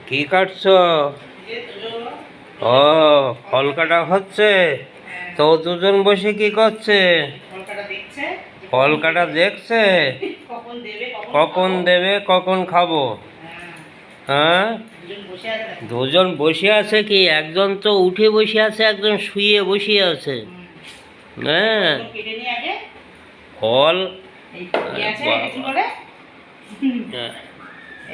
কি কাটছো? ও, ফল কাটা হচ্ছে। তো দুজন বসে কি করছে? ফল কাটা দেখছে। কখন দেবে কখন খাবো? হ্যাঁ, দুজন বসে আছে কি? একজন তো উঠে বসে আছে, একজন শুয়ে বসে আছে। হ্যাঁ, ফল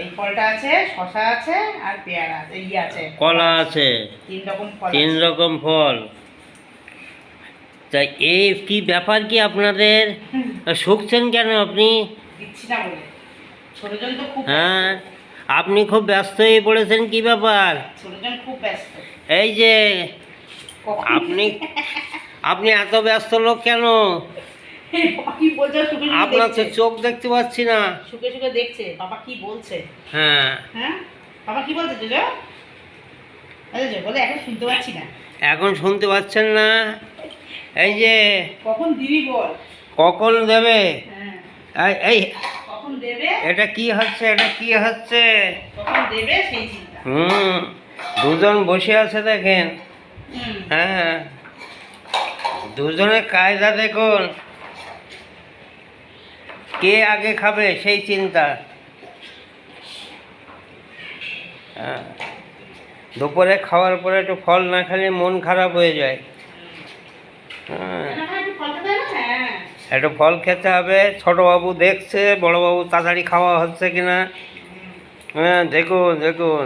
এই ফলটা আছে, শসা আছে, আর পেয়ারা আছে, কলা আছে, তিন রকম ফল। তাই এই কি ব্যাপার কি আপনাদের? শুকছেন কেন আপনি? দিচ্ছি না বলে। ছোটজন তো খুব হ্যাঁ, আপনি খুব ব্যস্ত হয়ে পড়েছেন, কি ব্যাপার? ছোটজন খুব ব্যস্ত। এই যে আপনি আপনি এত ব্যস্ত লোক কেন? কি বলছে? শুকে শুকে আপনার তো দেখছে। চোখ দেখতে পাচ্ছি না। শুকে শুকে দেখছে বাবা কি বলছে। হ্যাঁ, হ্যাঁ, বাবা কি বলছে জোজো? আরে বলে এখন শুনতে পাচ্ছি না। এখন শুনতে পাচ্ছেন না? এই যে কখন দিবি বল? কখন দেবে? হ্যাঁ, এই কখন দেবে? এটা কি হচ্ছে? এটা কি হচ্ছে? কখন দেবে সেই চিন্তা। দুজন বসে আছে দেখেন। হ্যাঁ, দুজনের কায়দা দেখুন, কে আগে খাবে সেই চিন্তা। হ্যাঁ, দুপুরে খাওয়ার পরে একটু ফল না খেলে মন খারাপ হয়ে যায়। হ্যাঁ, একটু ফল খেতে হবে। ছোটবাবু দেখছে বড়বাবু তাড়াতাড়ি খাওয়া হচ্ছে কিনা। হ্যাঁ, দেখুন দেখুন।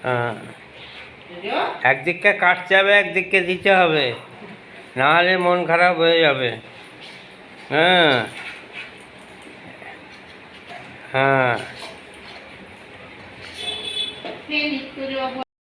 হ্যাঁ, একদিককে কাটতে হবে, একদিককে দিতে হবে, নাহলে মন খারাপ হয়ে যাবে। হ্যাঁ, হ্যাঁ।